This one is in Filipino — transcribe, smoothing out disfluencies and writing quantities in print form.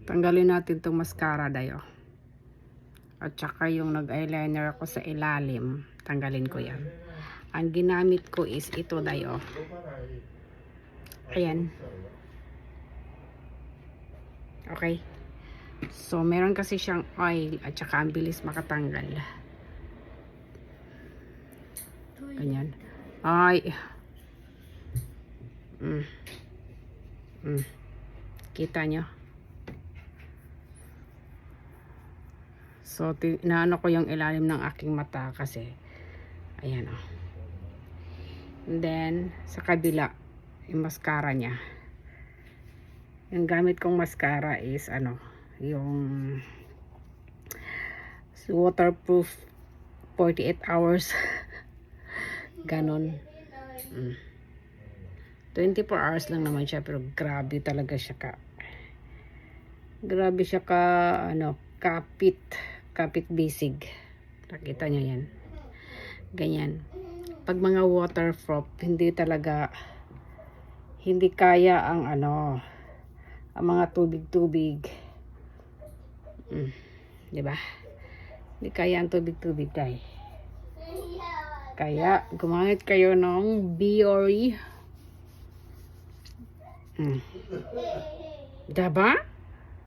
Tanggalin natin itong mascara dayo. At saka yung nag-eyeliner ako sa ilalim. Tanggalin ko yan. Ang ginamit ko is ito dayo. Ayan. Okay. So, meron kasi siyang oil at saka ang bilis makatanggal. Ganyan. Ay. Kita nyo? So, inaano ko yung ilalim ng aking mata kasi ayan o. And then, sa kabila, yung mascara niya. Yung gamit kong mascara is ano, yung waterproof 48 hours. Ganon. 24 hours lang naman siya, pero grabe talaga siya ano, kapit bisig. Nakita nyo yan. Ganyan. Pag mga waterproof, hindi kaya ang ano, ang mga tubig-tubig. Diba? Hindi kaya ang tubig-tubig, guys. Kaya, gumamit kayo ng Biore. Diba?